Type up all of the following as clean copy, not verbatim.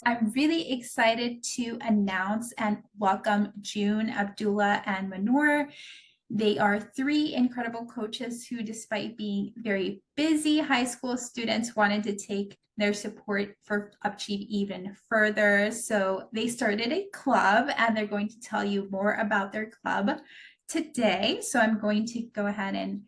I'm really excited to announce and welcome June, Abdullah, and Manur. They are three incredible coaches who, despite being very busy high school students, wanted to take their support for UPchieve even further. So they started a club and they're going to tell you more about their club today. So I'm going to go ahead and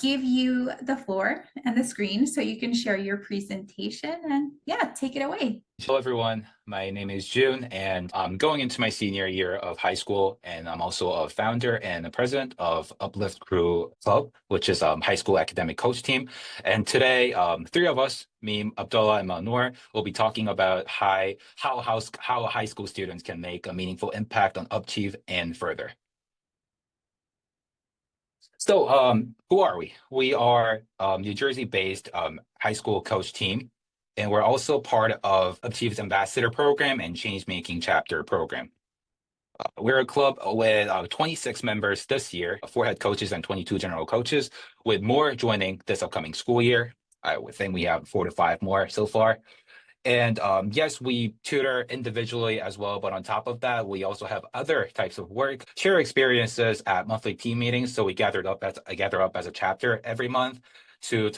give you the floor and the screen so you can share your presentation and yeah, take it away. Hello, everyone. My name is June, and I'm going into my senior year of high school, and I'm also a founder and a president of UPLift Crew Club, which is high school academic coach team. And today, three of us, me, Abdullah, and Manur, will be talking about how high school students can make a meaningful impact on UPchieve and further. So, who are we? We are New Jersey-based high school coach team, and we're also part of UPchieve's Ambassador Program and Change-Making Chapter Program. We're a club with 26 members this year, 4 head coaches and 22 general coaches, with more joining this upcoming school year. I would think we have 4 to 5 more so far. And yes, we tutor individually as well, but on top of that, we also have other types of work, share experiences at monthly team meetings. So we I gather up as a chapter every month to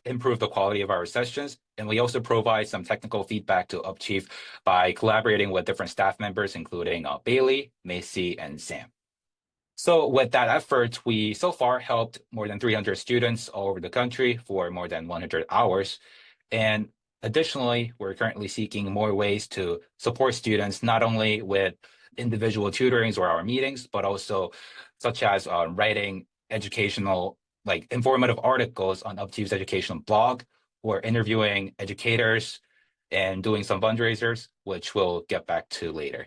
improve the quality of our sessions. And we also provide some technical feedback to UPchieve by collaborating with different staff members, including Bailey, Macy, and Sam. So with that effort, we so far helped more than 300 students all over the country for more than 100 hours. And additionally, we're currently seeking more ways to support students, not only with individual tutorings or our meetings, but also such as writing educational, like informative articles on UPchieve's educational blog, or interviewing educators and doing some fundraisers, which we'll get back to later.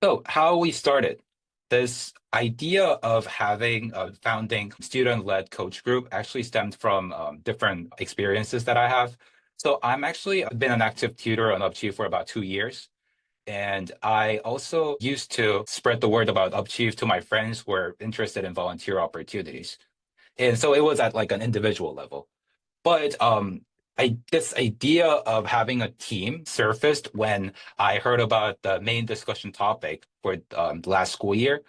So how we started. This idea of having a founding student-led coach group actually stemmed from different experiences that I have. So I've been an active tutor on UPchieve for about 2 years. And I also used to spread the word about UPchieve to my friends who were interested in volunteer opportunities. And so it was at like an individual level. But this idea of having a team surfaced when I heard about the main discussion topic for the last school year,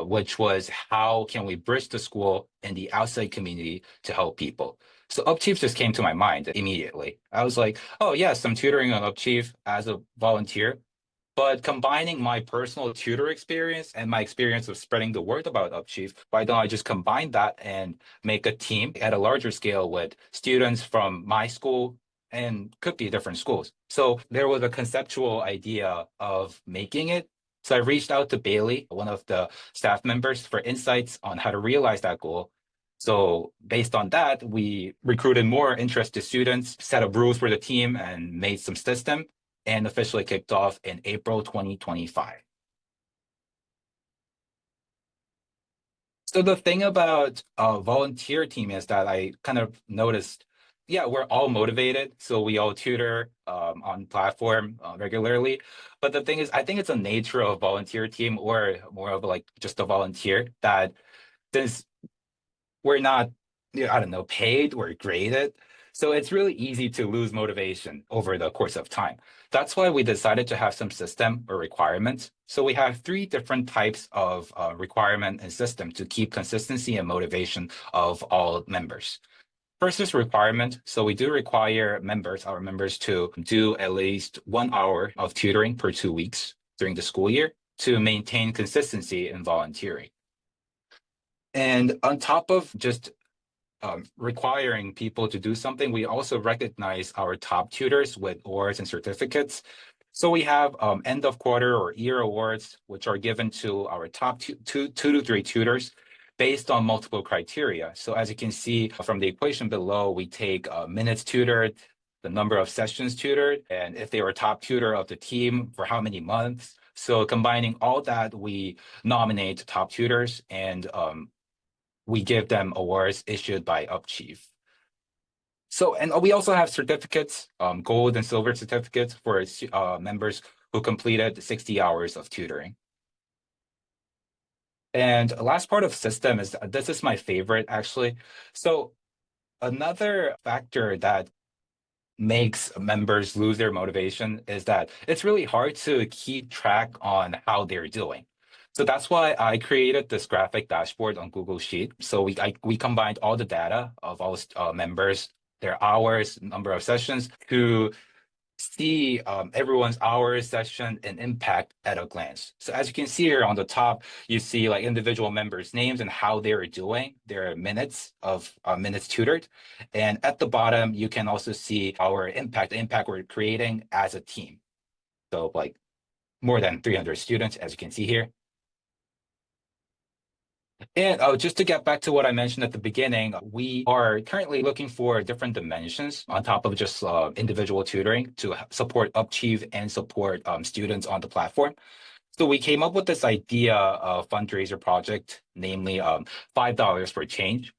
which was how can we bridge the school and the outside community to help people. So UPchieve just came to my mind immediately. I was like, oh yes, I'm tutoring on UPchieve as a volunteer. But combining my personal tutor experience and my experience of spreading the word about UPchieve, why don't I just combine that and make a team at a larger scale with students from my school and could be different schools. So there was a conceptual idea of making it. So I reached out to Bailey, one of the staff members, for insights on how to realize that goal. So based on that, we recruited more interested students, set up rules for the team, and made some system, and officially kicked off in April 2025. So the thing about a volunteer team is that I kind of noticed, yeah, we're all motivated. So we all tutor on platform regularly. But the thing is, I think it's a nature of volunteer team, or more of like just a volunteer, that since we're not, I don't know, paid or graded. So it's really easy to lose motivation over the course of time. That's why we decided to have some system or requirements. So we have 3 different types of requirement and system to keep consistency and motivation of all members. First is requirement. So we do require our members to do at least 1 hour of tutoring per 2 weeks during the school year to maintain consistency in volunteering. And on top of just requiring people to do something, we also recognize our top tutors with awards and certificates. So we have end of quarter or year awards, which are given to our top two to three tutors based on multiple criteria. So as you can see from the equation below, we take minutes tutored, the number of sessions tutored, and if they were top tutor of the team for how many months. So combining all that, we nominate top tutors, and we give them awards issued by UPchieve. So, and we also have certificates, gold and silver certificates for members who completed 60 hours of tutoring. And the last part of system is, this is my favorite actually. So another factor that makes members lose their motivation is that it's really hard to keep track on how they're doing. So that's why I created this graphic dashboard on Google Sheet. So we combined all the data of all members, their hours, number of sessions, to see everyone's hours, session, and impact at a glance. So as you can see here on the top, you see like individual members' names and how they're doing, their minutes of minutes tutored. And at the bottom, you can also see our impact, the impact we're creating as a team. So like more than 300 students, as you can see here. And just to get back to what I mentioned at the beginning, we are currently looking for different dimensions on top of just individual tutoring to support UPchieve and support students on the platform. So we came up with this idea of fundraiser project, namely $5 for change.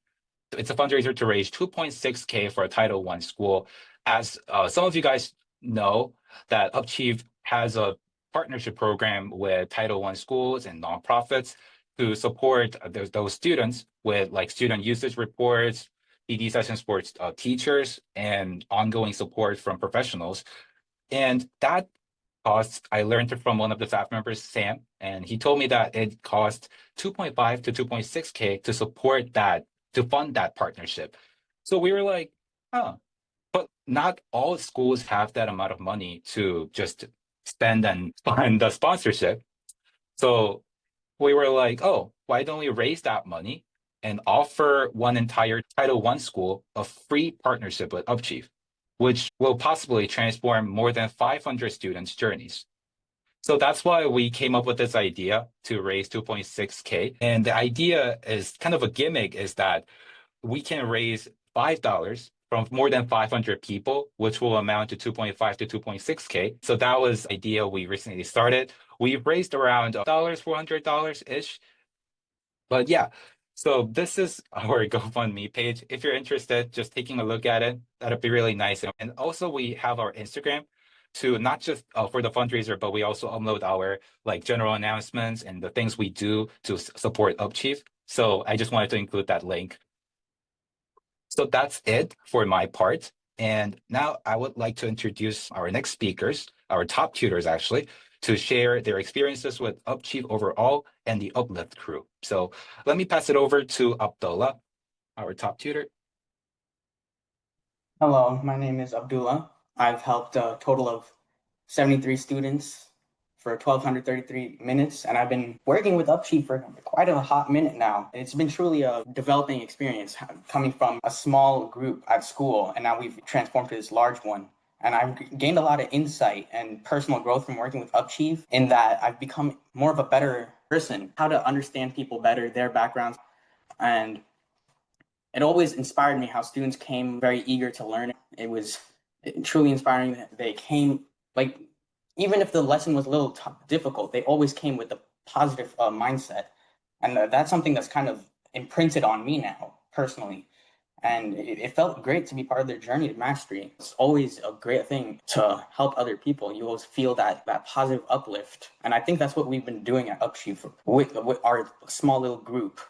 It's a fundraiser to raise 2.6K for a Title I school. As some of you guys know, that UPchieve has a partnership program with Title I schools and nonprofits to support those students with like student usage reports, PD session sports teachers, and ongoing support from professionals. And that costs, I learned it from one of the staff members, Sam, and he told me that it costs 2.5 to 2.6K to support that, to fund that partnership. So we were like, huh, but not all schools have that amount of money to just spend and fund the sponsorship. So we were like, oh, why don't we raise that money and offer one entire Title I school a free partnership with UPchieve, which will possibly transform more than 500 students' journeys. So that's why we came up with this idea to raise 2.6K. And the idea is kind of a gimmick is that we can raise $5 from more than 500 people, which will amount to 2.5 to 2.6K. So that was the idea we recently started. We've raised around $400-ish. But yeah, so this is our GoFundMe page. If you're interested, just taking a look at it, that'd be really nice. And also we have our Instagram to not just for the fundraiser, but we also upload our like general announcements and the things we do to support UPchieve. So I just wanted to include that link. So that's it for my part. And now I would like to introduce our next speakers, our top tutors actually, to share their experiences with UPchieve overall and the UPLift crew. So let me pass it over to Abdullah, our top tutor. Hello, my name is Abdullah. I've helped a total of 73 students for 1,233 minutes, and I've been working with UpChieve for quite a hot minute now. It's been truly a developing experience coming from a small group at school, and now we've transformed to this large one. And I've gained a lot of insight and personal growth from working with UpChieve in that I've become more of a better person, how to understand people better, their backgrounds, and it always inspired me how students came very eager to learn. It was truly inspiring that they came, like, even if the lesson was a little difficult, they always came with a positive mindset. And that's something that's kind of imprinted on me now, personally. And it felt great to be part of their journey to mastery. It's always a great thing to help other people. You always feel that positive uplift. And I think that's what we've been doing at UpChieve with our small little group.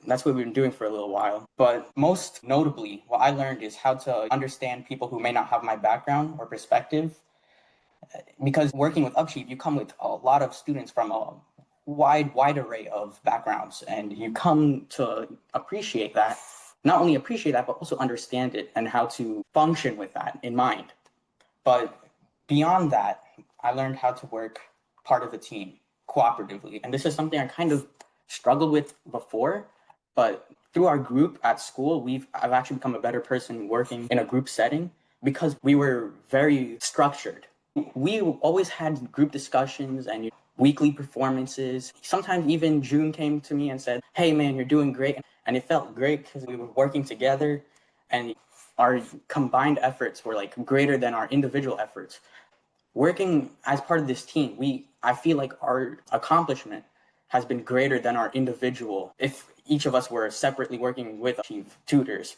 That's what we've been doing for a little while. But most notably, what I learned is how to understand people who may not have my background or perspective. Because working with UpChieve, you come with a lot of students from a wide array of backgrounds, and you come to appreciate that. Not only appreciate that, but also understand it and how to function with that in mind. But beyond that, I learned how to work part of a team cooperatively. And this is something I kind of struggled with before, but through our group at school, I've actually become a better person working in a group setting because we were very structured. We always had group discussions and weekly performances. Sometimes even June came to me and said, "Hey man, you're doing great." And it felt great because we were working together and our combined efforts were like greater than our individual efforts. Working as part of this team, I feel like our accomplishment has been greater than our individual. If each of us were separately working with Chief tutors,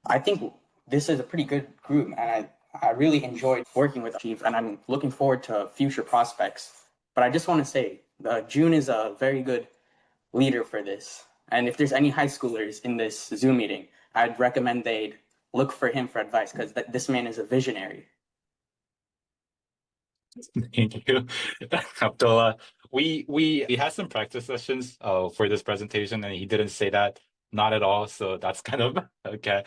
I think this is a pretty good group, and I really enjoyed working with Chief, and I'm looking forward to future prospects. But I just want to say, June is a very good leader for this. And if there's any high schoolers in this Zoom meeting, I'd recommend they'd look for him for advice because this man is a visionary. Thank you, Abdullah. We had some practice sessions for this presentation, and he didn't say that, not at all. So that's kind of okay.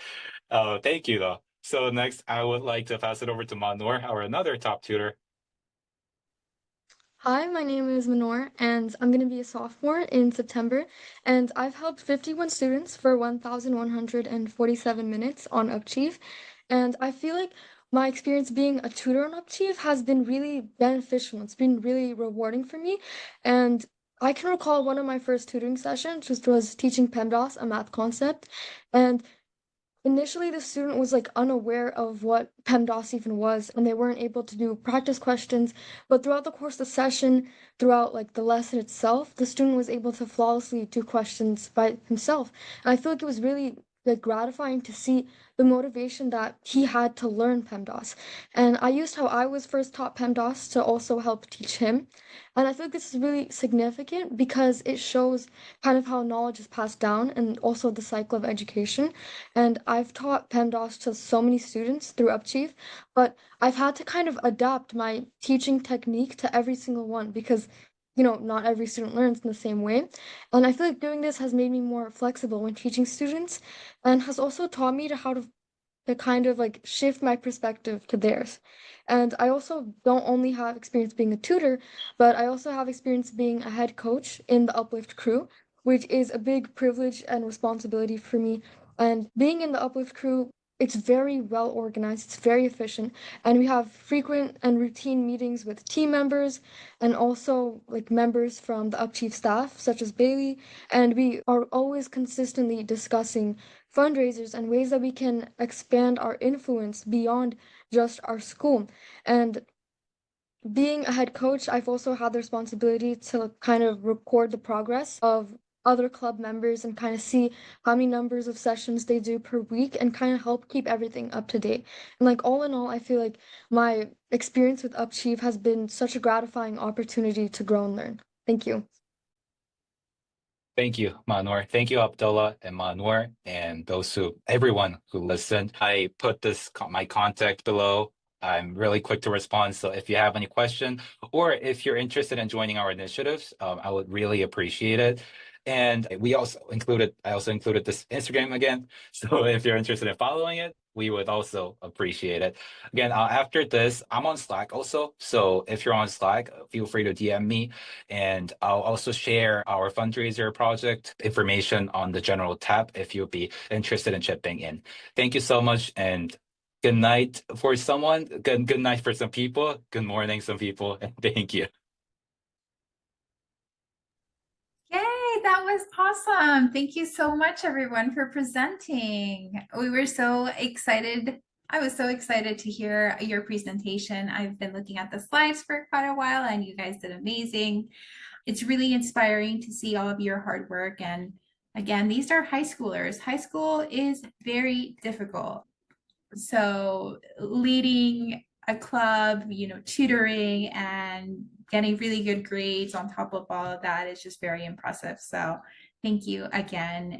Thank you though. So next, I would like to pass it over to Manor, our another top tutor. Hi, my name is Manor, and I'm going to be a sophomore in September, and I've helped 51 students for 1,147 minutes on UPchieve, and I feel like my experience being a tutor on UPchieve has been really beneficial. It's been really rewarding for me, and I can recall one of my first tutoring sessions, which was teaching PEMDAS, a math concept, and initially, the student was like unaware of what PEMDAS even was, and they weren't able to do practice questions. But throughout the course of the session, throughout like the lesson itself, the student was able to flawlessly do questions by himself. And I feel like it was really like gratifying to see the motivation that he had to learn PEMDAS. And I used how I was first taught PEMDAS to also help teach him. And I feel like this is really significant because it shows kind of how knowledge is passed down and also the cycle of education. And I've taught PEMDAS to so many students through UPchieve, but I've had to kind of adapt my teaching technique to every single one because, not every student learns in the same way. And I feel like doing this has made me more flexible when teaching students and has also taught me to kind of like shift my perspective to theirs. And I also don't only have experience being a tutor, but I also have experience being a head coach in the UPLift crew, which is a big privilege and responsibility for me. And being in the UPLift crew, it's very well organized, it's very efficient, and we have frequent and routine meetings with team members and also like members from the UPChieve staff, such as Bailey, and we are always consistently discussing fundraisers and ways that we can expand our influence beyond just our school. And being a head coach, I've also had the responsibility to kind of record the progress of other club members and kind of see how many numbers of sessions they do per week and kind of help keep everything up to date. And like all in all, I feel like my experience with UpChieve has been such a gratifying opportunity to grow and learn. Thank you. Thank you, Manor. Thank you, Abdullah and Manor, and everyone who listened. I put my contact below. I'm really quick to respond. So if you have any question or if you're interested in joining our initiatives, I would really appreciate it. And I also included this Instagram again. So if you're interested in following it, we would also appreciate it. Again, after this, I'm on Slack also. So if you're on Slack, feel free to DM me. And I'll also share our fundraiser project information on the general tab if you'll be interested in chipping in. Thank you so much, and good night for someone. Good night for some people. Good morning, some people. And thank you. Yay, that was awesome. Thank you so much, everyone, for presenting. We were so excited. I was so excited to hear your presentation. I've been looking at the slides for quite a while, and you guys did amazing. It's really inspiring to see all of your hard work. And again, these are high schoolers. High school is very difficult. So leading a club, tutoring and getting really good grades on top of all of that is just very impressive. So thank you again.